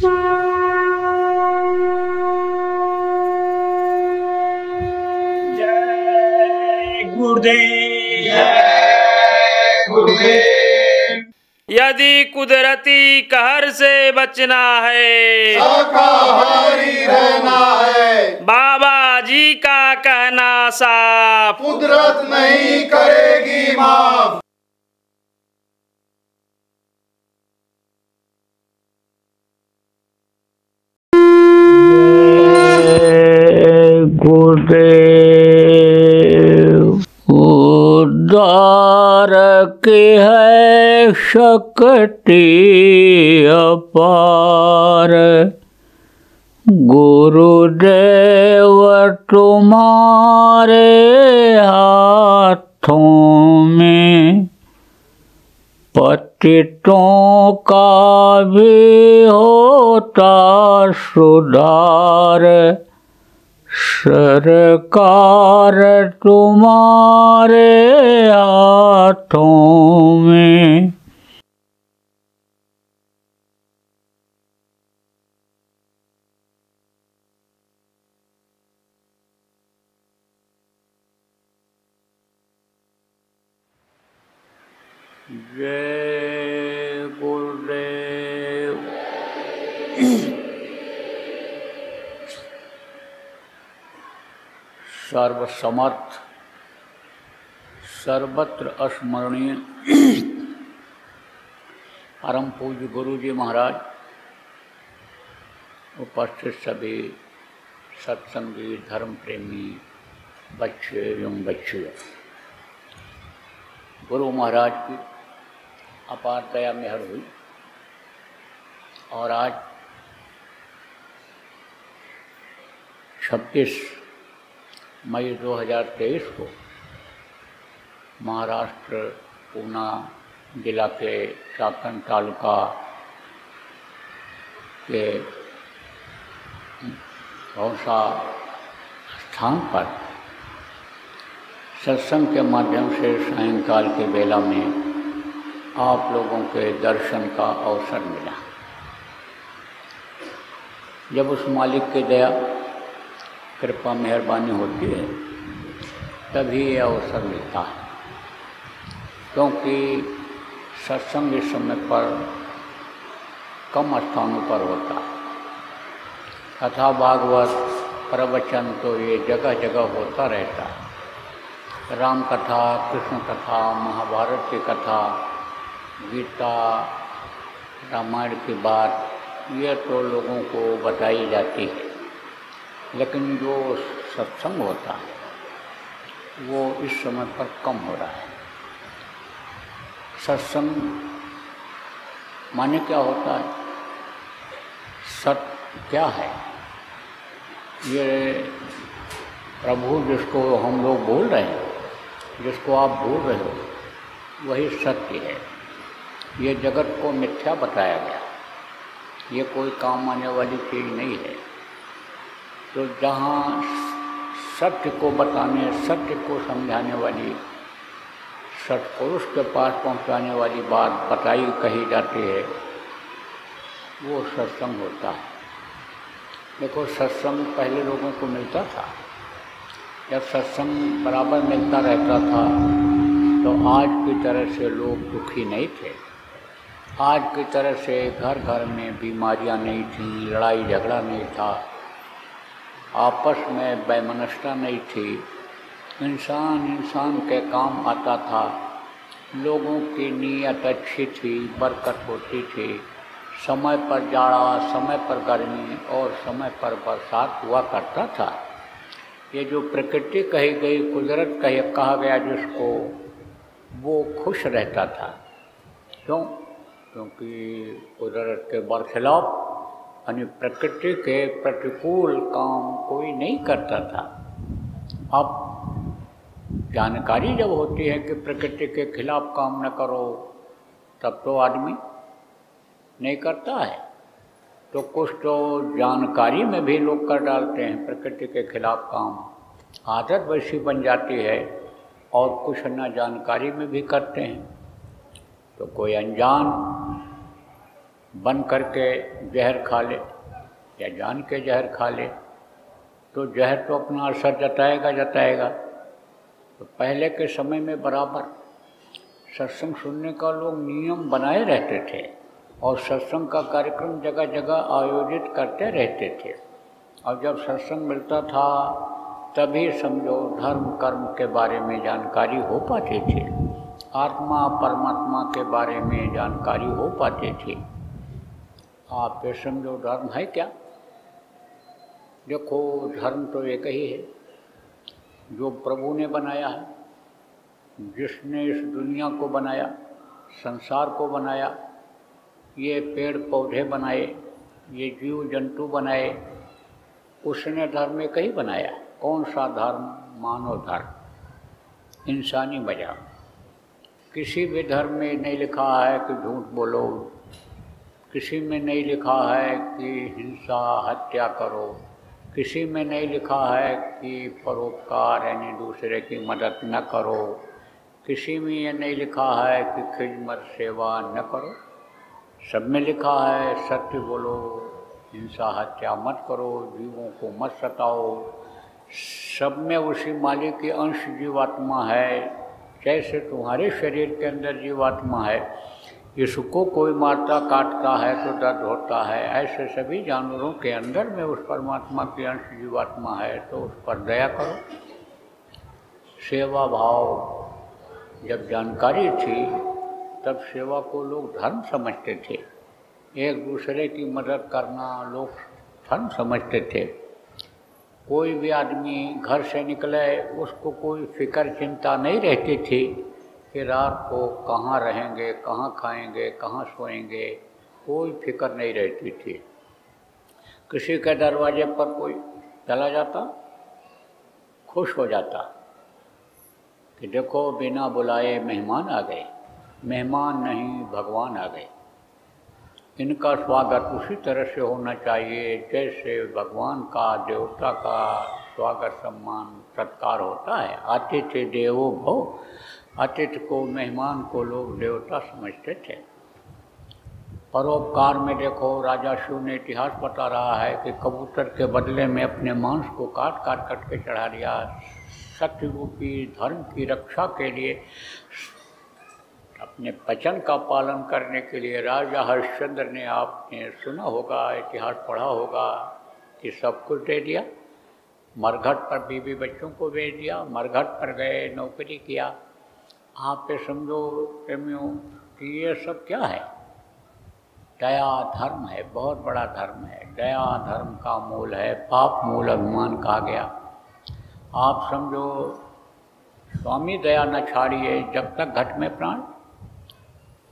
जय गुरुदेव। जय गुरुदेव। यदि कुदरती कहर से बचना है, शाकाहारी रहना है। बाबा जी का कहना साफ, कुदरत नहीं करेगी माफ। गुरुदेव। उदार की है शक्ति अपार, गुरुदेव तुम्हारे हाथों में पतितों का भी होता सुधार, सरकार तुम्हारे हाथों में। जय गुरुदेव। सर्वसमर्थ सर्वत्र स्मरणीय परम पूज्य गुरु जी महाराज, उपस्थित सभी सत्संगी धर्म प्रेमी बच्चे एवं बच्चियों, गुरु महाराज की अपार दया मेहर हुई और आज 26 मई 2023 को महाराष्ट्र पूना जिला के चाकण तालुका के भौसा स्थान पर सत्संग के माध्यम से सायंकाल के बेला में आप लोगों के दर्शन का अवसर मिला। जब उस मालिक की दया कृपा मेहरबानी होती है तभी ये अवसर मिलता है, क्योंकि सत्संग इस समय पर कम स्थानों पर होता है। कथा भागवत प्रवचन तो ये जगह जगह होता रहता है। राम कथा, कृष्ण कथा, महाभारत की कथा, गीता, रामायण की बात ये तो लोगों को बताई जाती है, लेकिन जो सत्संग होता है वो इस समय पर कम हो रहा है। सत्संग माने क्या होता है? सत्य क्या है? ये प्रभु जिसको हम लोग बोल रहे हैं, जिसको आप बोल रहे हो, वही सत्य है। ये जगत को मिथ्या बताया गया, ये कोई काम आने वाली चीज़ नहीं है। तो जहाँ सत्य को बताने, सत्य को समझाने वाली, सत्पुरुष के पास पहुँचाने वाली बात बताई कही जाती है, वो सत्संग होता है। देखो, सत्संग पहले लोगों को मिलता था। जब सत्संग बराबर मिलता रहता था तो आज की तरह से लोग दुखी नहीं थे। आज की तरह से घर घर में बीमारियां नहीं थीं, लड़ाई झगड़ा नहीं था, आपस में वैमनस्यता नहीं थी। इंसान इंसान के काम आता था, लोगों की नीयत अच्छी थी, बरकत होती थी। समय पर जाड़ा, समय पर गर्मी और समय पर बरसात हुआ करता था। ये जो प्रकृति कही गई, कुदरत कहा गया जिसको, वो खुश रहता था। क्यों? क्योंकि कुदरत के बरखिलाफ यानी प्रकृति के प्रतिकूल काम कोई नहीं करता था। अब जानकारी जब होती है कि प्रकृति के खिलाफ काम न करो, तब तो आदमी नहीं करता है। तो कुछ तो जानकारी में भी लोग कर डालते हैं प्रकृति के खिलाफ काम, आदत वैसी बन जाती है, और कुछ न जानकारी में भी करते हैं। तो कोई अनजान बन करके जहर खा ले या जान के जहर खा ले तो जहर तो अपना असर जताएगा। तो पहले के समय में बराबर सत्संग सुनने का लोग नियम बनाए रहते थे और सत्संग का कार्यक्रम जगह जगह आयोजित करते रहते थे। और जब सत्संग मिलता था तभी समझो धर्म कर्म के बारे में जानकारी हो पाती थी, आत्मा परमात्मा के बारे में जानकारी हो पाती थी। आप ये समझो धर्म है क्या? देखो धर्म तो एक ही है जो प्रभु ने बनाया है, जिसने इस दुनिया को बनाया, संसार को बनाया, ये पेड़ पौधे बनाए, ये जीव जंतु बनाए, उसने धर्म एक ही बनाया। कौन सा धर्म? मानव धर्म, इंसानी मजा। किसी भी धर्म में नहीं लिखा है कि झूठ बोलो, किसी में नहीं लिखा है कि हिंसा हत्या करो, किसी में नहीं लिखा है कि परोपकार यानी दूसरे की मदद न करो, किसी में ये नहीं लिखा है कि खिदमत सेवा न करो। सब में लिखा है सत्य बोलो, हिंसा हत्या मत करो, जीवों को मत सताओ। सब में उसी मालिक की अंश जीवात्मा है। जैसे तुम्हारे शरीर के अंदर जीवात्मा है, इसको कोई मारता काटता है तो दर्द होता है, ऐसे सभी जानवरों के अंदर में उस परमात्मा की अंश जीवात्मा है, तो उस पर दया करो। सेवा भाव जब जानकारी थी तब सेवा को लोग धर्म समझते थे, एक दूसरे की मदद करना लोग धर्म समझते थे। कोई भी आदमी घर से निकले उसको कोई फिक्र चिंता नहीं रहती थी कि रात को कहाँ रहेंगे, कहाँ खाएंगे, कहाँ सोएंगे, कोई फिक्र नहीं रहती थी। किसी के दरवाजे पर कोई चला जाता, खुश हो जाता कि देखो बिना बुलाए मेहमान आ गए। मेहमान नहीं, भगवान आ गए। इनका स्वागत उसी तरह से होना चाहिए जैसे भगवान का, देवता का स्वागत सम्मान सत्कार होता है। अतिथि देवो भव, अतिथि को, मेहमान को लोग देवता समझते थे। परोपकार में देखो राजा शिव ने इतिहास बता रहा है कि कबूतर के बदले में अपने मांस को काट के चढ़ा दिया। सत्यरूपी धर्म की रक्षा के लिए, अपने वचन का पालन करने के लिए राजा हरिश्चंद्र ने, आपने सुना होगा, इतिहास पढ़ा होगा कि सब कुछ दे दिया। मरघट पर बीवी बच्चों को भेज दिया, मरघट पर गए, नौकरी किया। आप पे समझो प्रेमियों कि ये सब क्या है? दया धर्म है, बहुत बड़ा धर्म है। दया धर्म का मूल है, पाप मूल अभिमान कहा गया। आप समझो स्वामी दया न छाड़िए जब तक घट में प्राण।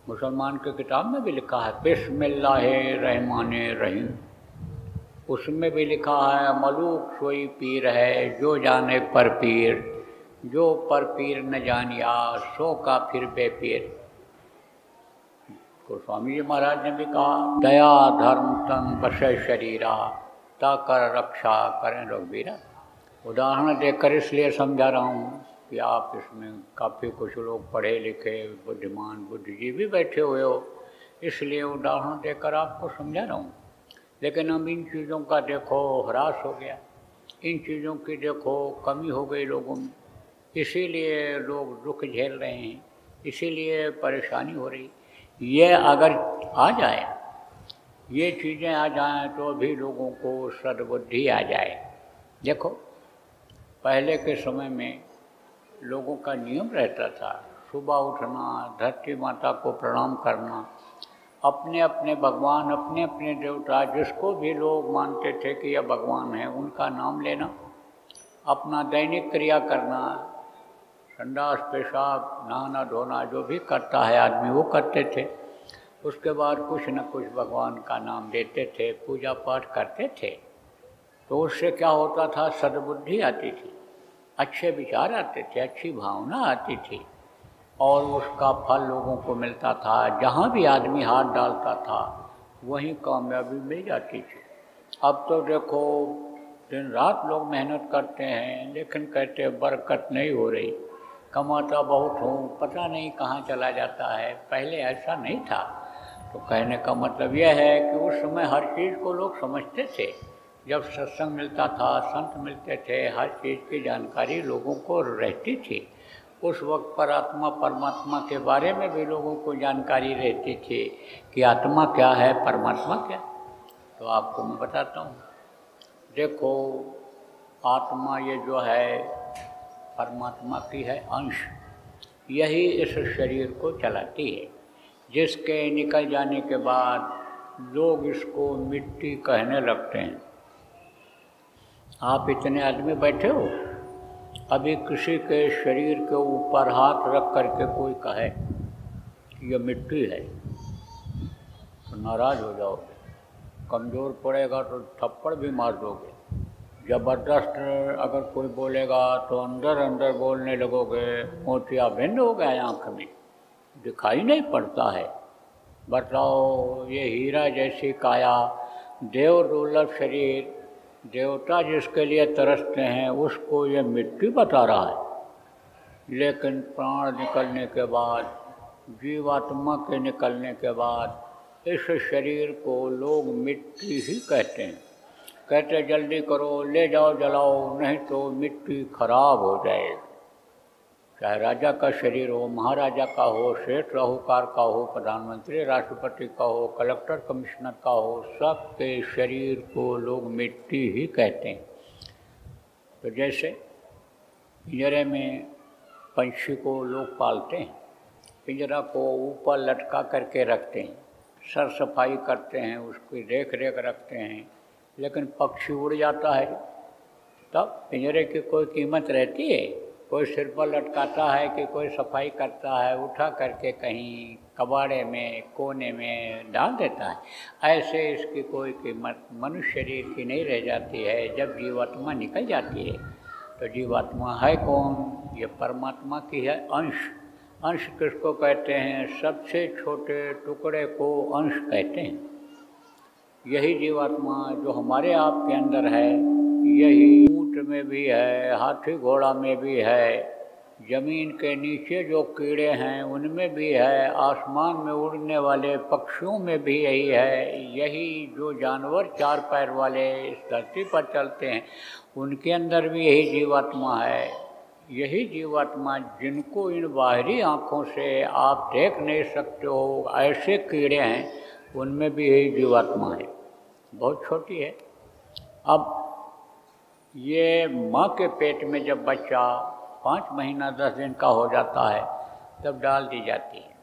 मुसलमान की किताब में भी लिखा है बिस्मिल्लाहे रहमाने रहीम, उसमें भी लिखा है मलूक सोई पीर है जो जाने पर पीर, जो पर पीर न जानिया सो का फिर बेपीर। तो स्वामी जी महाराज ने भी कहा दया धर्म तन बसे शरीरा, ताकर रक्षा करें रघुवीरा। उदाहरण देकर इसलिए समझा रहा हूँ कि आप इसमें काफ़ी कुछ लोग पढ़े लिखे बुद्धिमान बुद्धिजीवी बैठे हुए हो, इसलिए उदाहरण देकर आपको समझा रहा हूँ। लेकिन अब इन चीज़ों का देखो ह्रास हो गया, इन चीज़ों की देखो कमी हो गई लोगों में, इसीलिए लोग दुख झेल रहे हैं, इसीलिए परेशानी हो रही। ये अगर आ जाए, ये चीज़ें आ जाएं तो भी लोगों को सद्बुद्धि आ जाए। देखो पहले के समय में लोगों का नियम रहता था, सुबह उठना, धरती माता को प्रणाम करना, अपने अपने भगवान, अपने अपने देवता, जिसको भी लोग मानते थे कि यह भगवान है, उनका नाम लेना, अपना दैनिक क्रिया करना, संडास पेशाब नहाना धोना जो भी करता है आदमी वो करते थे। उसके बाद कुछ न कुछ भगवान का नाम लेते थे, पूजा पाठ करते थे। तो उससे क्या होता था, सद्बुद्धि आती थी, अच्छे विचार आते थे, अच्छी भावना आती थी और उसका फल लोगों को मिलता था। जहाँ भी आदमी हाथ डालता था वहीं कामयाबी मिल जाती थी। अब तो देखो दिन रात लोग मेहनत करते हैं लेकिन कहते बरकत नहीं हो रही, कमाता बहुत हूँ, पता नहीं कहाँ चला जाता है। पहले ऐसा नहीं था, तो कहने का मतलब यह है कि उस समय हर चीज़ को लोग समझते थे। जब सत्संग मिलता था, संत मिलते थे, हर चीज़ की जानकारी लोगों को रहती थी। उस वक्त पर आत्मा परमात्मा के बारे में भी लोगों को जानकारी रहती थी कि आत्मा क्या है, परमात्मा क्या। तो आपको मैं बताता हूँ। देखो, आत्मा ये जो है परमात्मा की है अंश, यही इस शरीर को चलाती है, जिसके निकल जाने के बाद लोग इसको मिट्टी कहने लगते हैं। आप इतने आदमी बैठे हो, अभी किसी के शरीर के ऊपर हाथ रख करके कोई कहे कि यह मिट्टी है तो नाराज़ हो जाओगे, कमज़ोर पड़ेगा तो थप्पड़ भी मार दोगे। ज़बरदस्त अगर कोई बोलेगा तो अंदर अंदर बोलने लगोगे, मोतियाबिंद हो गया, आँख में दिखाई नहीं पड़ता है। बताओ, ये हीरा जैसी काया, देव दुर्लभ शरीर, देवता जिसके लिए तरसते हैं, उसको ये मिट्टी बता रहा है। लेकिन प्राण निकलने के बाद, जीवात्मा के निकलने के बाद, इस शरीर को लोग मिट्टी ही कहते हैं। कहते जल्दी करो, ले जाओ जलाओ, नहीं तो मिट्टी खराब हो जाएगी। चाहे राजा का शरीर हो, महाराजा का हो, सेठ साहूकार का हो, प्रधानमंत्री राष्ट्रपति का हो, कलेक्टर कमिश्नर का हो, सबके शरीर को लोग मिट्टी ही कहते हैं। तो जैसे पिंजरे में पंछी को लोग पालते हैं, पिंजरा को ऊपर लटका करके रखते हैं, सर सफाई करते हैं, उसकी देख रेख रखते हैं, लेकिन पक्षी उड़ जाता है तब पिंजरे की कोई कीमत रहती है? कोई सिर पर लटकाता है कि कोई सफाई करता है, उठा करके कहीं कबाड़े में, कोने में डाल देता है। ऐसे इसकी कोई कीमत मनुष्य शरीर की नहीं रह जाती है। जब जीवात्मा निकल जाती है तो जीवात्मा है कौन? ये परमात्मा की है अंश। अंश किसको कहते हैं? सबसे छोटे टुकड़े को अंश कहते हैं। यही जीवात्मा जो हमारे आप के अंदर है, यही ऊँट में भी है, हाथी घोड़ा में भी है, ज़मीन के नीचे जो कीड़े हैं उनमें भी है, आसमान में उड़ने वाले पक्षियों में भी यही है। यही जो जानवर चार पैर वाले इस धरती पर चलते हैं उनके अंदर भी यही जीवात्मा है। यही जीवात्मा जिनको इन बाहरी आँखों से आप देख नहीं सकते हो, ऐसे कीड़े हैं, उनमें भी यही जीवात्मा है। बहुत छोटी है। अब ये माँ के पेट में जब बच्चा 5 महीना 10 दिन का हो जाता है तब डाल दी जाती है।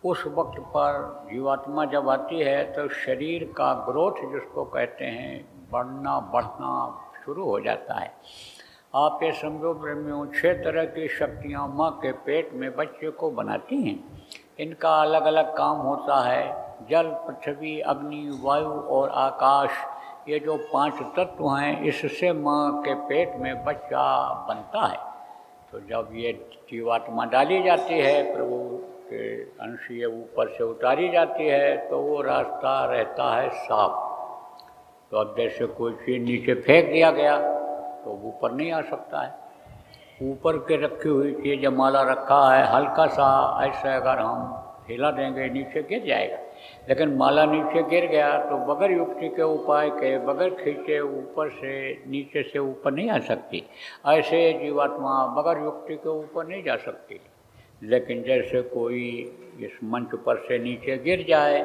उस वक्त पर जीवात्मा जब आती है तो शरीर का ग्रोथ जिसको कहते हैं, बढ़ना शुरू हो जाता है। आप ये समझो ब्रह्मियों, 6 तरह की शक्तियाँ माँ के पेट में बच्चे को बनाती हैं। इनका अलग अलग काम होता है। जल, पृथ्वी, अग्नि, वायु और आकाश, ये जो 5 तत्व हैं, इससे माँ के पेट में बच्चा बनता है। तो जब ये जीवात्मा डाली जाती है, प्रभु के अंश ये ऊपर से उतारी जाती है, तो वो रास्ता रहता है साफ। तो अब जैसे कोई चीज़ नीचे फेंक दिया गया तो ऊपर नहीं आ सकता है। ऊपर के रखी हुई चीज़, जब माला रखा है, हल्का सा ऐसे अगर हम हिला देंगे नीचे गिर जाएगा। लेकिन माला नीचे गिर गया तो बगैर युक्ति के उपाय के, बगैर खींचे ऊपर से नीचे से ऊपर नहीं आ सकती। ऐसे जीवात्मा बगैर युक्ति के ऊपर नहीं जा सकती। लेकिन जैसे कोई इस मंच पर से नीचे गिर जाए,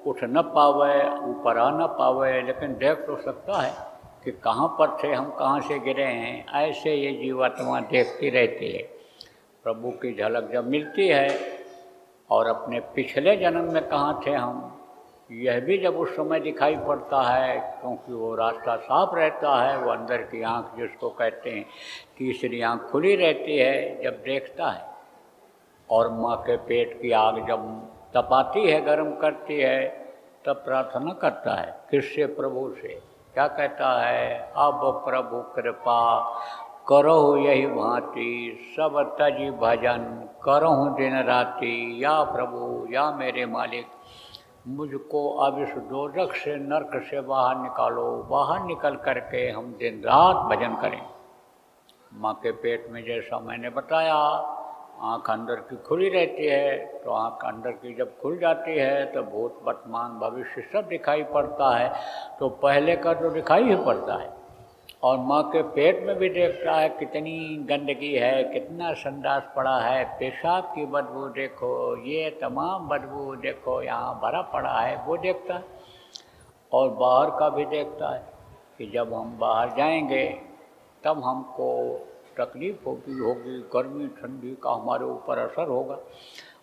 उठ न पावे, ऊपर आ न पावे, लेकिन देख तो सकता है कि कहाँ पर थे हम, कहाँ से गिरे हैं। ऐसे ये जीवात्मा देखती रहती है। प्रभु की झलक जब मिलती है और अपने पिछले जन्म में कहाँ थे हम, यह भी जब उस समय दिखाई पड़ता है, क्योंकि वो रास्ता साफ रहता है। वो अंदर की आँख जिसको कहते हैं, तीसरी आँख खुली रहती है जब देखता है। और माँ के पेट की आग जब तपाती है, गर्म करती है, तब प्रार्थना करता है। किससे? प्रभु से। क्या कहता है? अब प्रभु कृपा करहु यही भांति, सब तजी भजन करहु दिन राति। या प्रभु, या मेरे मालिक, मुझको अब इस दोजख से, नरक से बाहर निकालो। बाहर निकल करके हम दिन रात भजन करें। माँ के पेट में जैसा मैंने बताया, आँख अंदर की खुली रहती है, तो आँख अंदर की जब खुल जाती है तो भूत वर्तमान भविष्य सब दिखाई पड़ता है। तो पहले का तो दिखाई ही पड़ता है, और माँ के पेट में भी देखता है कितनी गंदगी है, कितना संडास पड़ा है, पेशाब की बदबू देखो, ये तमाम बदबू देखो यहाँ भरा पड़ा है, वो देखता है। और बाहर का भी देखता है कि जब हम बाहर जाएंगे तब हमको तकलीफ होगी, गर्मी ठंडी का हमारे ऊपर असर होगा।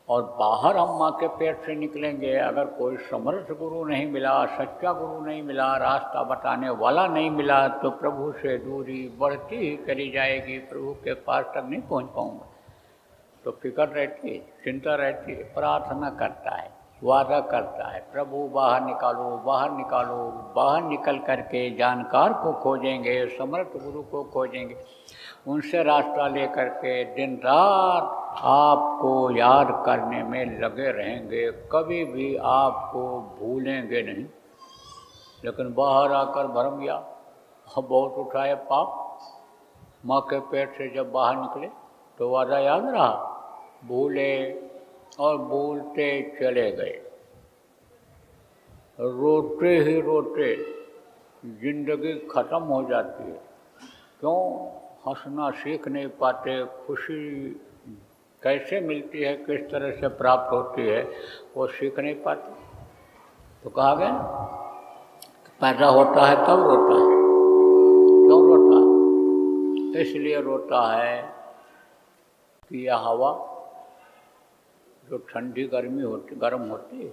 और बाहर हम माँ के पेट से निकलेंगे, अगर कोई समर्थ गुरु नहीं मिला, सच्चा गुरु नहीं मिला, रास्ता बताने वाला नहीं मिला, तो प्रभु से दूरी बढ़ती ही चली जाएगी, प्रभु के पास तक नहीं पहुँच पाऊँगा। तो फिक्र रहती है, चिंता रहती है, प्रार्थना करता है, वादा करता है, प्रभु बाहर निकालो, बाहर निकालो। बाहर निकल करके जानकार को खोजेंगे, समर्थ गुरु को खोजेंगे, उनसे रास्ता लेकर के दिन रात आपको याद करने में लगे रहेंगे, कभी भी आपको भूलेंगे नहीं। लेकिन बाहर आकर भरम गया, बहुत उठाए पाप, माँ के पेट से जब बाहर निकले तो वादा याद रहा, भूले और भूलते चले गए। रोते ही रोते जिंदगी ख़त्म हो जाती है। क्यों? हंसना सीख नहीं पाते, खुशी कैसे मिलती है, किस तरह से प्राप्त होती है, वो सीख नहीं पाते। तो कहा गया पैदा होता है तब रोता है। क्यों रोता है? इसलिए रोता है कि यह हवा जो ठंडी गर्म होती है,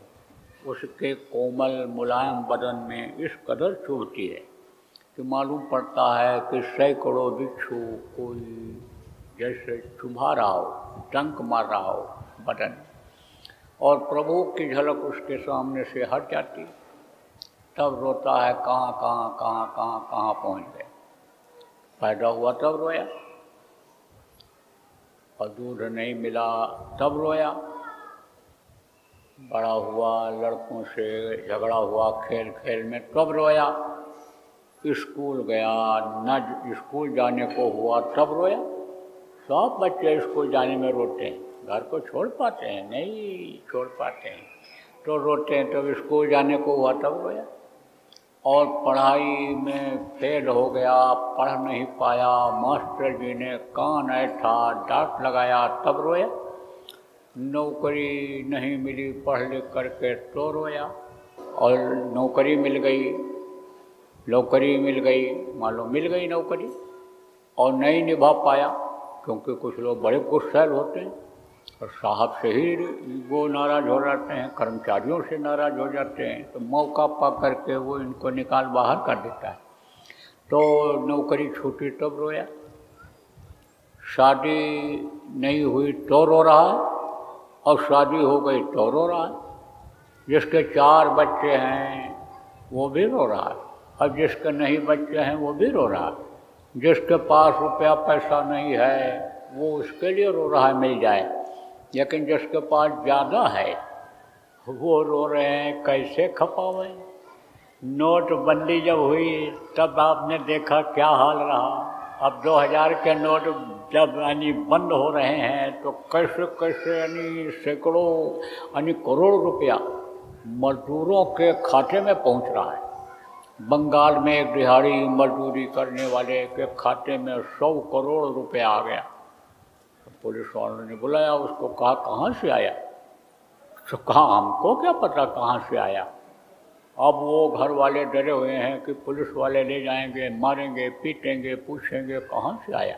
उसके कोमल मुलायम बदन में इस कदर चुभती है कि मालूम पड़ता है कि सैकड़ों बिच्छू कोई जैसे चुभा रहा हो, डंक मार रहा हो बदन। और प्रभु की झलक उसके सामने से हट जाती, तब रोता है कहाँ कहाँ कहाँ कहाँ कहाँ पहुँच गए। पैदा हुआ तब रोया, और दूध नहीं मिला तब रोया, बड़ा हुआ, लड़कों से झगड़ा हुआ खेल खेल में तब रोया, स्कूल गया, न स्कूल जाने को हुआ तब रोया। सब बच्चे स्कूल जाने में रोते हैं, घर को छोड़ पाते हैं? नहीं छोड़ पाते हैं, तो रोते हैं। तब स्कूल जाने को हुआ तब रोया। और पढ़ाई में फेल हो गया, पढ़ नहीं पाया, मास्टर जी ने कान ऐठा, डांट लगाया तब रोया। नौकरी नहीं मिली पढ़ लिख करके तो रोया। और नौकरी मिल गई, नौकरी मिल गई, मान लो मिल गई नौकरी, और नहीं निभा पाया, क्योंकि कुछ लोग बड़े गुस्सैल होते हैं और साहब से ही वो नाराज़ हो जाते हैं, कर्मचारियों से नाराज़ हो जाते हैं, तो मौका पा करके वो इनको निकाल बाहर कर देता है। तो नौकरी छूटी तब रोया। शादी नहीं हुई तो रो रहा है, और शादी हो गई तो रो रहा है। जिसके 4 बच्चे हैं वो भी रो रहा है, अब जिसके नहीं बच्चे हैं वो भी रो रहा है। जिसके पास रुपया पैसा नहीं है वो उसके लिए रो रहा है मिल जाए, लेकिन जिसके पास ज़्यादा है वो रो रहे हैं कैसे खपावें। नोटबंदी जब हुई तब आपने देखा क्या हाल रहा। अब 2000 के नोट जब बंद हो रहे हैं तो कैसे कैसे सैकड़ों करोड़ रुपया मजदूरों के खाते में पहुंच रहा है। बंगाल में एक दिहाड़ी मजदूरी करने वाले के खाते में 100 करोड़ रुपया आ गया। तो पुलिस वालों ने बुलाया उसको, कहा कहाँ से आया? तो कहा हमको क्या पता कहाँ से आया। अब वो घर वाले डरे हुए हैं कि पुलिस वाले ले जाएंगे, मारेंगे, पीटेंगे, पूछेंगे कहाँ से आया।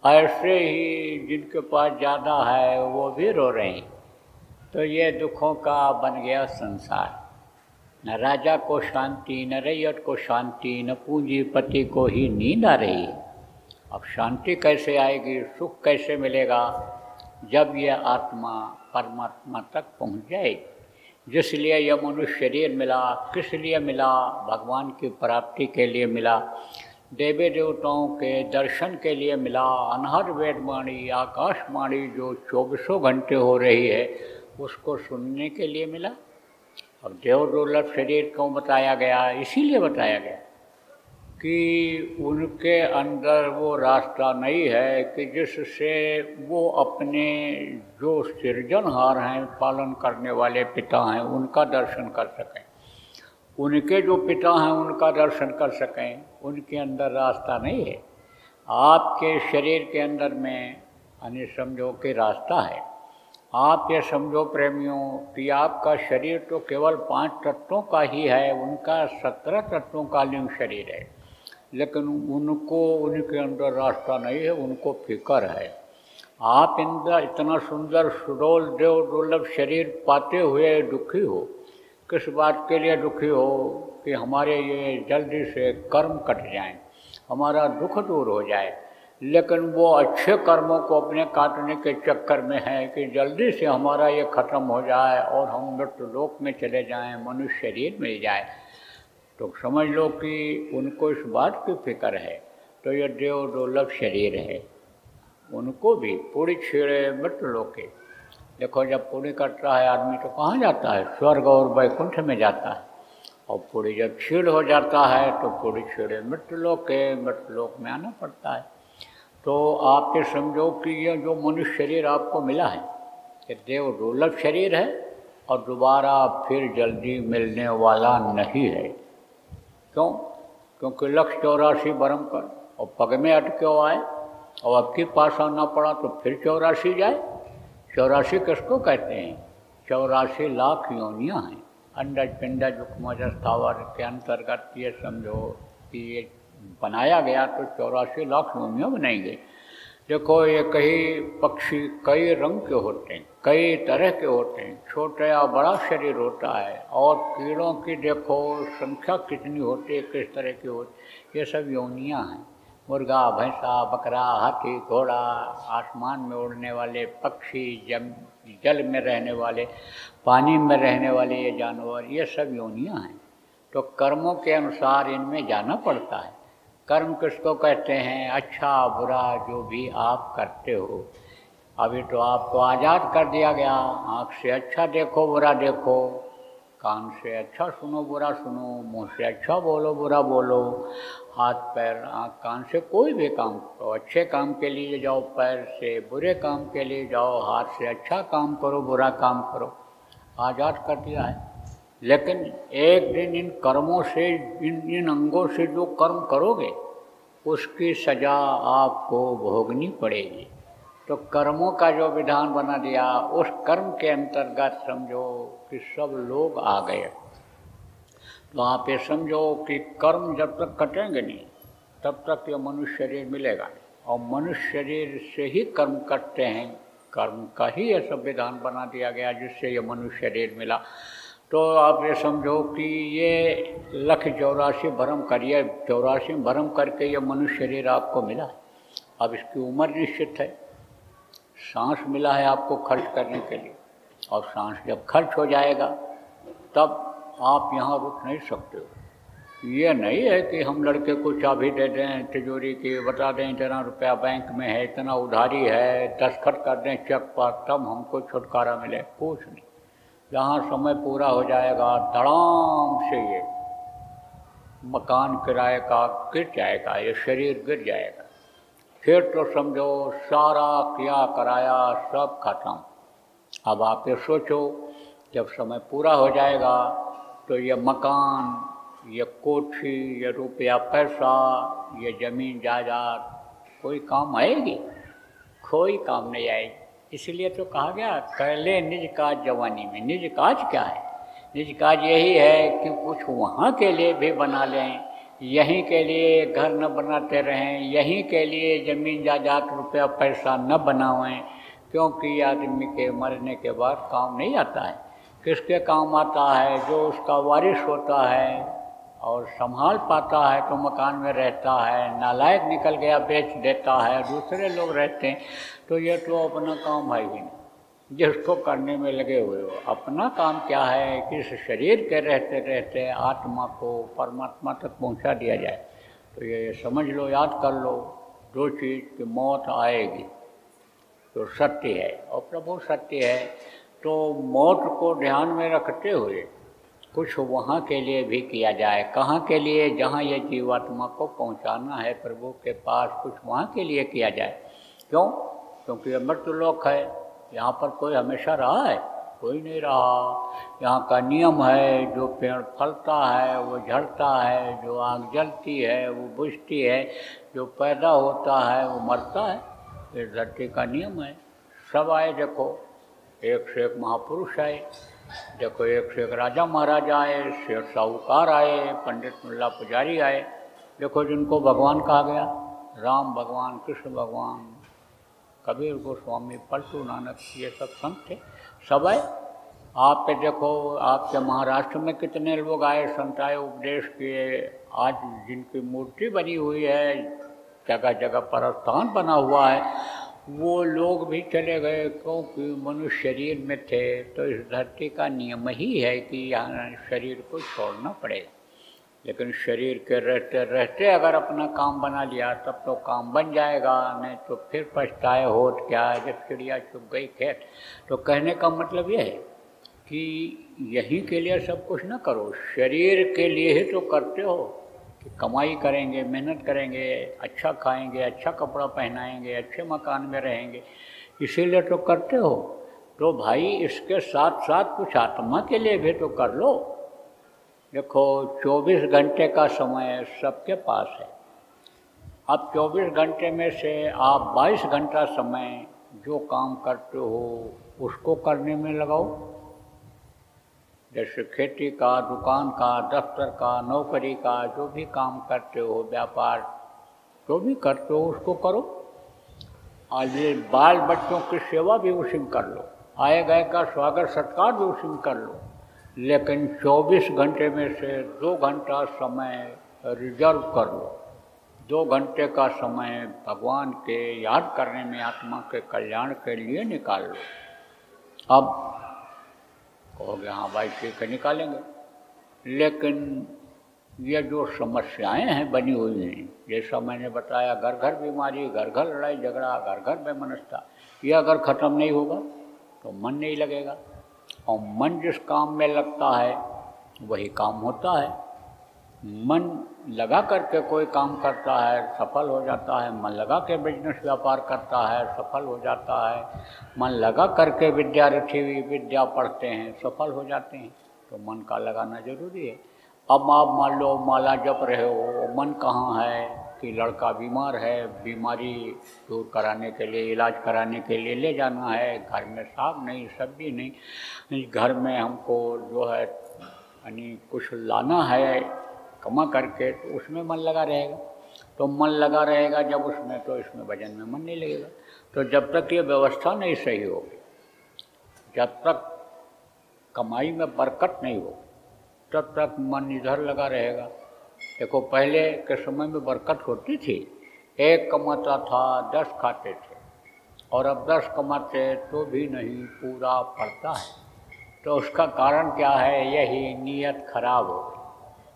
ऐसे ही जिनके पास ज़्यादा है वो भी रो रहे हैं। तो ये दुखों का बन गया संसार। न राजा को शांति, न रैयत को शांति, न पूंजीपति को ही नींद आ रही है। अब शांति कैसे आएगी, सुख कैसे मिलेगा, जब यह आत्मा परमात्मा तक पहुँच जाएगी। जिसलिए यह मनुष्य शरीर मिला, किस लिए मिला? भगवान की प्राप्ति के लिए मिला, देवी देवताओं के दर्शन के लिए मिला। अनहद वेदवाणी, आकाशवाणी जो 24 घंटे हो रही है उसको सुनने के लिए मिला। अब देव दुर्लभ शरीर क्यों बताया गया? इसीलिए बताया गया कि उनके अंदर वो रास्ता नहीं है कि जिससे वो अपने जो सृजनहार हैं, पालन करने वाले पिता हैं, उनका दर्शन कर सकें, उनके जो पिता हैं उनका दर्शन कर सकें। उनके अंदर रास्ता नहीं है। आपके शरीर के अंदर में यानी समझो कि रास्ता है। आप ये समझो प्रेमियों कि आपका शरीर तो केवल 5 तत्वों का ही है, उनका 17 तत्वों का लिंग शरीर है, लेकिन उनको उनके अंदर रास्ता नहीं है, उनको फिक्र है। आप इंद्र इतना सुंदर सुडोल देव दुर्लभ शरीर पाते हुए दुखी हो। किस बात के लिए दुखी हो? कि हमारे ये जल्दी से कर्म कट जाएं, हमारा दुख दूर हो जाए। लेकिन वो अच्छे कर्मों को अपने काटने के चक्कर में है कि जल्दी से हमारा ये ख़त्म हो जाए और हम मृत्यु लोक में चले जाएं, मनुष्य शरीर मिल जाए। तो समझ लो कि उनको इस बात की फिक्र है। तो ये देव दुर्लभ शरीर है, उनको भी पूरी छेड़े मृत्यु लोके। देखो जब पूरी करता है आदमी तो कहाँ जाता है? स्वर्ग और वैकुंठ में जाता है। और पूरी जब छीड़ हो जाता है तो पूरी छेड़े मृत्यु लोक में आना पड़ता है। तो आप ये समझो कि यह जो मनुष्य शरीर आपको मिला है ये देव दुर्लभ शरीर है और दोबारा फिर जल्दी मिलने वाला नहीं है। क्यों? क्योंकि 184 बरम कर और पग में अटके हो आए और आपके पास आना पड़ा तो फिर 84 जाए। 84 किसको कहते हैं? 84 लाख योनियाँ हैं। अंडज पिंडज उपमज स्थावर के अंतर्गत ये समझो कि ये बनाया गया तो 84 लाख योनियाँ बनाई गई। देखो ये कई पक्षी कई रंग के होते हैं, कई तरह के होते हैं, छोटा या बड़ा शरीर होता है। और कीड़ों की देखो संख्या कितनी होती है, किस तरह की होती, ये सब योनियाँ हैं। मुर्गा, भैंसा, बकरा, हाथी, घोड़ा, आसमान में उड़ने वाले पक्षी, जल में रहने वाले, पानी में रहने वाले ये जानवर, ये सब योनियाँ हैं। तो कर्मों के अनुसार इनमें जाना पड़ता है। कर्म किसको कहते हैं? अच्छा बुरा जो भी आप करते हो। अभी तो आपको आज़ाद कर दिया गया। आँख से अच्छा देखो बुरा देखो, कान से अच्छा सुनो बुरा सुनो, मुँह से अच्छा बोलो बुरा बोलो, हाथ पैर आँख कान से कोई भी काम करो। अच्छे काम के लिए जाओ, पैर से बुरे काम के लिए जाओ, हाथ से अच्छा काम करो बुरा काम करो। आज़ाद कर दिया है। लेकिन एक दिन इन कर्मों से इन अंगों से जो कर्म करोगे उसकी सज़ा आपको भोगनी पड़ेगी। तो कर्मों का जो विधान बना दिया उस कर्म के अंतर्गत समझो कि सब लोग आ गए। तो आप ये समझो कि कर्म जब तक कटेंगे नहीं तब तक ये मनुष्य शरीर मिलेगा नहीं। और मनुष्य शरीर से ही कर्म करते हैं, कर्म का ही ये सब विधान बना दिया गया जिससे ये मनुष्य शरीर मिला। तो आप ये समझो कि ये 184 भरम करिए, 84 भरम करके ये मनुष्य शरीर आपको मिला है। अब इसकी उम्र निश्चित है, सांस मिला है आपको खर्च करने के लिए, और सांस जब खर्च हो जाएगा तब आप यहाँ रुक नहीं सकते हो। ये नहीं है कि हम लड़के को चाबी दे दें तिजोरी की, बता दें इतना रुपया बैंक में है, इतना उधारी है, दस्तखत कर दें चेक पर, तब हमको छुटकारा मिले। कुछ नहीं। जहाँ समय पूरा हो जाएगा धड़ाम से ये मकान किराए का गिर जाएगा, ये शरीर गिर जाएगा। फिर तो समझो सारा किया कराया सब खत्म। अब आप ये सोचो जब समय पूरा हो जाएगा तो ये मकान, ये कोठी, ये रुपया पैसा, ये ज़मीन जायदाद कोई काम आएगी? कोई काम नहीं आएगी। इसलिए तो कहा गया कर ले निज काज जवानी में। निज काज क्या है? निज काज यही है कि कुछ वहाँ के लिए भी बना लें, यहीं के लिए घर न बनाते रहें, यहीं के लिए ज़मीन जायदाद रुपया पैसा न बनावें, क्योंकि आदमी के मरने के बाद काम नहीं आता है। किसके काम आता है? जो उसका वारिस होता है और संभाल पाता है तो मकान में रहता है, नालायक निकल गया बेच देता है, दूसरे लोग रहते हैं। तो ये तो अपना काम है ही नहीं जिसको करने में लगे हुए हो। अपना काम क्या है कि इस शरीर के रहते रहते आत्मा को परमात्मा तक पहुंचा दिया जाए। तो ये समझ लो, याद कर लो दो चीज़ कि मौत आएगी तो सत्य है और प्रभु सत्य है। तो मौत को ध्यान में रखते हुए कुछ वहाँ के लिए भी किया जाए। कहाँ के लिए? जहाँ ये जीवात्मा को पहुँचाना है प्रभु के पास, कुछ वहाँ के लिए किया जाए। क्यों? क्योंकि अमृतलोक है, यहाँ पर कोई हमेशा रहा है? कोई नहीं रहा। यहाँ का नियम है, जो पेड़ फलता है वो झड़ता है, जो आग जलती है वो बुझती है, जो पैदा होता है वो मरता है। ये धरती का नियम है। सब आए, देखो एक से एक महापुरुष आए, देखो एक से एक राजा महाराजा आए, शेठ साहूकार आए, पंडित मुल्ला पुजारी आए। देखो जिनको भगवान कहा गया, राम भगवान, कृष्ण भगवान, कबीर गोस्वामी, पलटू नानक, ये सब संत थे, सब आए। आप पे देखो, आपके महाराष्ट्र में कितने लोग आए, संत आए, उपदेश किए। आज जिनकी मूर्ति बनी हुई है, जगह जगह पर स्थान बना हुआ है, वो लोग भी चले गए, क्योंकि मनुष्य शरीर में थे। तो इस धरती का नियम ही है कि यहाँ शरीर को छोड़ना पड़ेगा। लेकिन शरीर के रहते रहते अगर अपना काम बना लिया तब तो काम बन जाएगा, नहीं तो फिर पछताए होत क्या, जब चिड़िया चुग गई खेत। तो कहने का मतलब यह है कि यहीं के लिए सब कुछ ना करो, शरीर के लिए ही तो करते हो कि कमाई करेंगे, मेहनत करेंगे, अच्छा खाएंगे, अच्छा कपड़ा पहनाएंगे, अच्छे मकान में रहेंगे, इसीलिए तो करते हो। तो भाई इसके साथ साथ कुछ आत्मा के लिए भी तो कर लो। देखो 24 घंटे का समय सबके पास है। अब 24 घंटे में से आप 22 घंटा समय जो काम करते हो उसको करने में लगाओ। जैसे खेती का, दुकान का, दफ्तर का, नौकरी का, जो भी काम करते हो, व्यापार जो भी करते हो उसको करो। और ये बाल बच्चों की सेवा भी उसी में कर लो, आए गए का स्वागत सत्कार भी उसी में कर लो। लेकिन 24 घंटे में से 2 घंटा समय रिजर्व कर लो। 2 घंटे का समय भगवान के याद करने में, आत्मा के कल्याण के लिए निकाल लो। अब कहोगे हाँ भाई ठीक है निकालेंगे, लेकिन ये जो समस्याएं हैं बनी हुई हैं, जैसा मैंने बताया, घर घर बीमारी, घर घर लड़ाई झगड़ा, घर घर बेमनस्ता, ये अगर ख़त्म नहीं होगा तो मन नहीं लगेगा। और मन जिस काम में लगता है वही काम होता है। मन लगा करके कोई काम करता है सफल हो जाता है, मन लगा के बिजनेस व्यापार करता है सफल हो जाता है, मन लगा करके विद्यार्थी विद्या पढ़ते हैं सफल हो जाते हैं। तो मन का लगाना जरूरी है। अब आप मान लो माला जप रहे हो, मन कहाँ है कि लड़का बीमार है, बीमारी दूर कराने के लिए, इलाज कराने के लिए ले जाना है, घर में साग नहीं, सब्जी नहीं, घर में हमको जो है यानी कुछ लाना है कमा करके, तो उसमें मन लगा रहेगा। तो मन लगा रहेगा जब उसमें, तो इसमें भजन में मन नहीं लगेगा। तो जब तक ये व्यवस्था नहीं सही होगी, जब तक कमाई में बरकत नहीं हो, तब तक मन इधर लगा रहेगा। देखो पहले के समय में बरकत होती थी, 1 कमाता था 10 खाते थे, और अब 10 कमाते तो भी नहीं पूरा पड़ता है। तो उसका कारण क्या है? यही नियत खराब हो गई।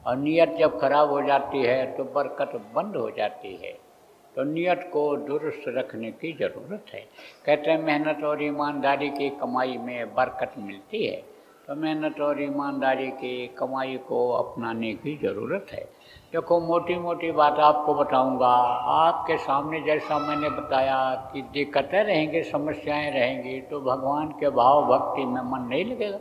और नियत जब खराब हो जाती है तो बरकत बंद हो जाती है। तो नियत को दुरुस्त रखने की ज़रूरत है। कहते हैं मेहनत और ईमानदारी की कमाई में बरकत मिलती है। तो मेहनत और ईमानदारी की कमाई को अपनाने की ज़रूरत है। देखो मोटी मोटी बात आपको बताऊंगा, आपके सामने जैसा मैंने बताया कि दिक्कतें रहेंगी, समस्याएं रहेंगी, तो भगवान के भाव भक्ति में मन नहीं लगेगा।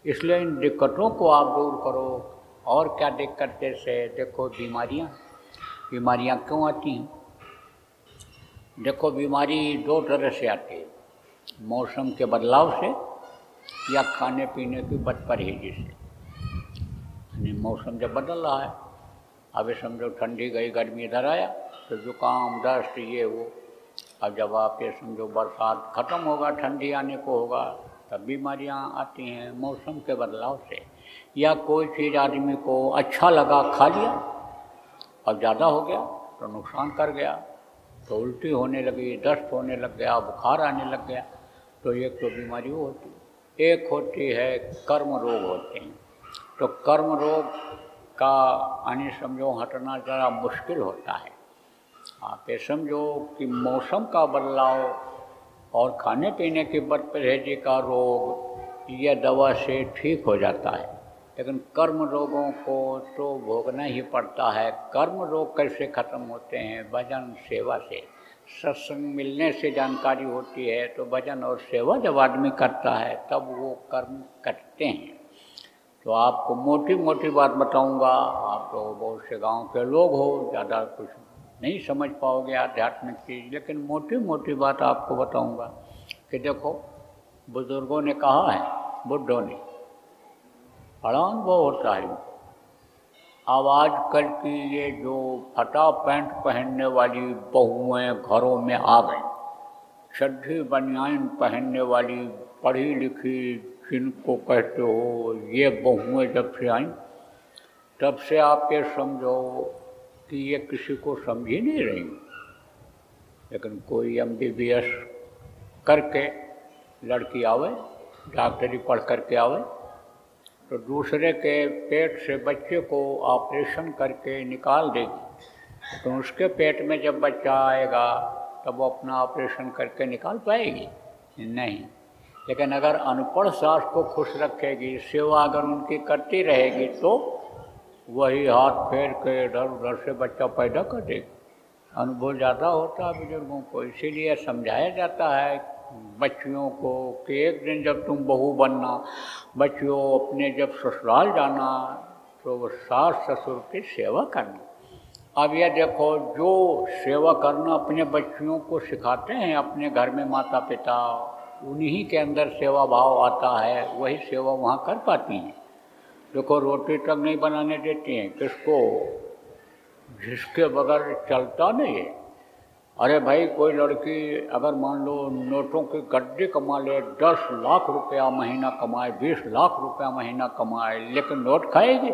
इसलिए इन दिक्कतों को आप दूर करो। और क्या दिक्कत? जैसे देखो बीमारियाँ क्यों आती हैं? देखो बीमारी 2 तरह से आती है, मौसम के बदलाव से या खाने पीने की बदपरहेज़ी से। यानी मौसम जब बदल रहा है, अभी समझो ठंडी गई, गर्मी इधर आया, तो जुकाम दस्त ये वो। अब जब आप ये समझो बरसात ख़त्म होगा, ठंडी आने को होगा, तब बीमारियाँ आती हैं मौसम के बदलाव से। या कोई चीज़ आदमी को अच्छा लगा, खा लिया, अब ज़्यादा हो गया तो नुकसान कर गया, तो उल्टी होने लगी, दस्त होने लग गया, बुखार आने लग गया। तो एक तो बीमारी वो होती है। एक होती है कर्म रोग होते हैं। तो कर्म रोग का यानी समझो हटना ज़रा मुश्किल होता है। आप ये समझो कि मौसम का बदलाव और खाने पीने की बदपरहेज़ी का रोग, यह दवा से ठीक हो जाता है। लेकिन कर्म रोगों को तो भोगना ही पड़ता है। कर्म रोग कैसे खत्म होते हैं? भजन सेवा से, सत्संग मिलने से जानकारी होती है। तो भजन और सेवा जब आदमी करता है तब वो कर्म कटते हैं। तो आपको मोटी मोटी बात बताऊंगा। आप तो बहुत से गांव के लोग हो, ज़्यादा कुछ नहीं समझ पाओगे आध्यात्मिक चीज़, लेकिन मोटी मोटी बात आपको बताऊंगा कि देखो, बुजुर्गों ने कहा है, बुढ़ों ने, बड़ा अनुभव होता है। अब आजकल की ये जो फटा पैंट पहनने वाली बहुएं घरों में आ गई, चड्ढी बनियान पहनने वाली पढ़ी लिखी जिनको कहते हो, ये बहुएं जब से आई तब से आप ये समझो कि ये किसी को समझ ही नहीं रही। लेकिन कोई MBBS करके लड़की आवे, डॉक्टरी पढ़ करके आवे, तो दूसरे के पेट से बच्चे को ऑपरेशन करके निकाल देगी। तो उसके पेट में जब बच्चा आएगा तब वो अपना ऑपरेशन करके निकाल पाएगी? नहीं। लेकिन अगर अनपढ़ सास को खुश रखेगी, सेवा अगर उनकी करती रहेगी, तो वही हाथ फेर के इधर उधर से बच्चा पैदा कर देगी। अनुभव ज़्यादा होता है बुजुर्गों को, इसीलिए समझाया जाता है बच्चियों को कि एक दिन जब तुम बहू बनना, बच्चियों अपने जब ससुराल जाना तो वो सास ससुर की सेवा करना। अब यह देखो, जो सेवा करना अपने बच्चियों को सिखाते हैं अपने घर में माता पिता, उन्हीं के अंदर सेवा भाव आता है, वही सेवा वहाँ कर पाती हैं। देखो, रोटी तक नहीं बनाने देती हैं किसको? जिसके बगैर चलता नहीं है। अरे भाई, कोई लड़की अगर मान लो नोटों की गड्डी कमा ले, 10 लाख रुपया महीना कमाए, 20 लाख रुपया महीना कमाए, लेकिन नोट खाएगी?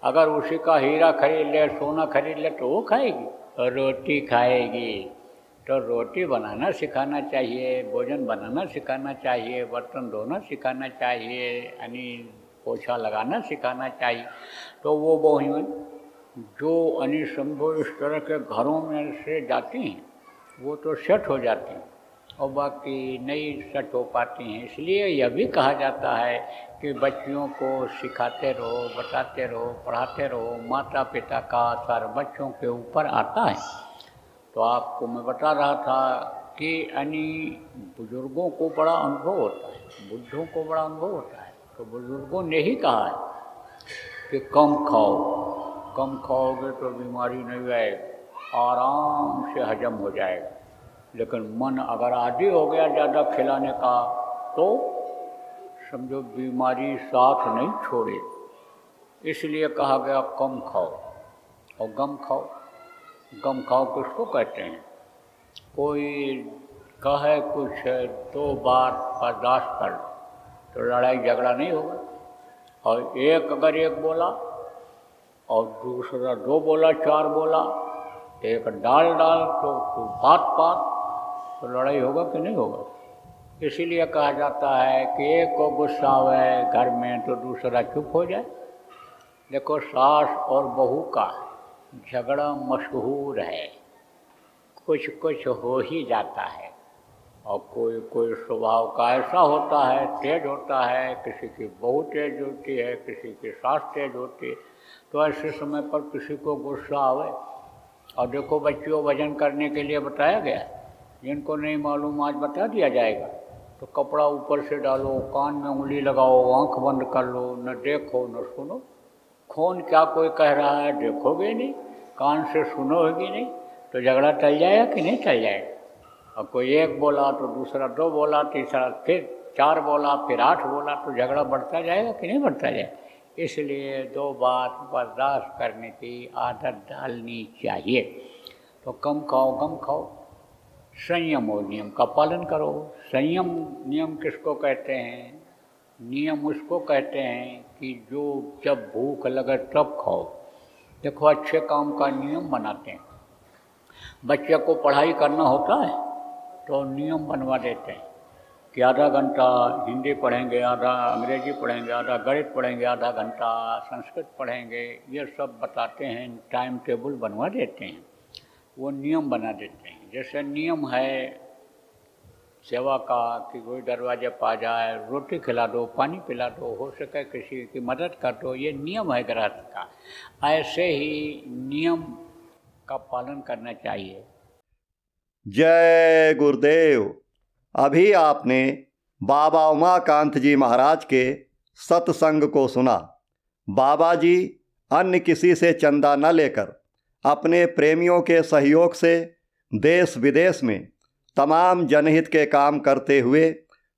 अगर उसी का हीरा खरीद ले, सोना खरीद ले, तो वो खाएगी? रोटी खाएगी। तो रोटी बनाना सिखाना चाहिए, भोजन बनाना सिखाना चाहिए, बर्तन धोना सिखाना चाहिए, यानी पोछा लगाना सिखाना चाहिए। तो वो बहुएं जो समझो इस तरह के घरों में से जाती हैं, वो तो सेट हो जाती हैं और बाकी नहीं सेट हो पाती हैं। इसलिए यह भी कहा जाता है कि बच्चियों को सिखाते रहो, बताते रहो, पढ़ाते रहो। माता पिता का असर बच्चों के ऊपर आता है। तो आपको मैं बता रहा था कि बुजुर्गों को बड़ा अनुभव होता है, बुढ़ों को बड़ा अनुभव होता है। तो बुजुर्गों ने ही कहा है कि कम खाओ, कम खाओगे तो बीमारी नहीं आएगी, आराम से हजम हो जाएगा। लेकिन मन अगर आदी हो गया ज़्यादा खिलाने का, तो समझो बीमारी साथ नहीं छोड़े। इसलिए कहा गया कम खाओ और गम खाओ। गम खाओ किसको कहते हैं? कोई कहे कुछ 2 बार बर्दाश्त कर तो लड़ाई झगड़ा नहीं होगा। और एक अगर एक बोला और दूसरा 2 बोला, 4 बोला, एक डाल तो बात तो लड़ाई होगा कि नहीं होगा? इसीलिए कहा जाता है कि एक को गुस्सा आवे घर में तो दूसरा चुप हो जाए। देखो, सास और बहू का झगड़ा मशहूर है, कुछ कुछ हो ही जाता है। और कोई कोई स्वभाव का ऐसा होता है, तेज होता है, किसी की बहू तेज होती है, किसी की सास तेज होती है। तो ऐसे समय पर किसी को गुस्सा आवे। और देखो, बच्चियों वजन करने के लिए बताया गया, जिनको नहीं मालूम आज बता दिया जाएगा। तो कपड़ा ऊपर से डालो, कान में उंगली लगाओ, आँख बंद कर लो, न देखो न सुनो। कौन क्या कोई कह रहा है देखोगे नहीं, कान से सुनोगे नहीं, तो झगड़ा टल जाएगा कि नहीं टल जाएगा? और कोई 1 बोला तो दूसरा 2 बोला, तीसरा फिर 4 बोला, फिर 8 बोला, तो झगड़ा बढ़ता जाएगा कि नहीं बढ़ता जाएगा? इसलिए 2 बात बर्दाश्त करने की आदत डालनी चाहिए। तो कम खाओ, गम खाओ, संयम और नियम का पालन करो। संयम नियम किसको कहते हैं? नियम उसको कहते हैं कि जो जब भूख लगे तब खाओ। देखो, अच्छे काम का नियम बनाते हैं। बच्चे को पढ़ाई करना होता है तो नियम बनवा देते हैं कि आधा घंटा हिंदी पढ़ेंगे, आधा अंग्रेजी पढ़ेंगे, आधा गणित पढ़ेंगे, आधा घंटा संस्कृत पढ़ेंगे। ये सब बताते हैं, टाइम टेबल बनवा देते हैं, वो नियम बना देते हैं। जैसे नियम है सेवा का कि कोई दरवाजे पर आ जाए, रोटी खिला दो, पानी पिला दो, हो सके किसी की मदद कर दो, ये नियम है गृहस्थ का। ऐसे ही नियम का पालन करना चाहिए। जय गुरुदेव। अभी आपने बाबा उमाकांत जी महाराज के सत्संग को सुना। बाबा जी अन्य किसी से चंदा न लेकर अपने प्रेमियों के सहयोग से देश विदेश में तमाम जनहित के काम करते हुए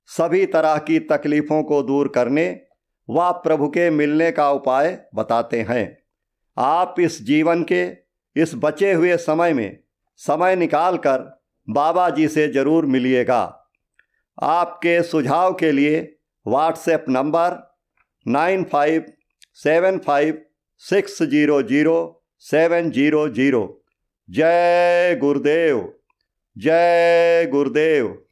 सभी तरह की तकलीफ़ों को दूर करने व प्रभु के मिलने का उपाय बताते हैं। आप इस जीवन के इस बचे हुए समय में समय निकालकर बाबा जी से ज़रूर मिलिएगा। आपके सुझाव के लिए व्हाट्सएप नंबर 9575600700। जय गुरुदेव, जय गुरुदेव।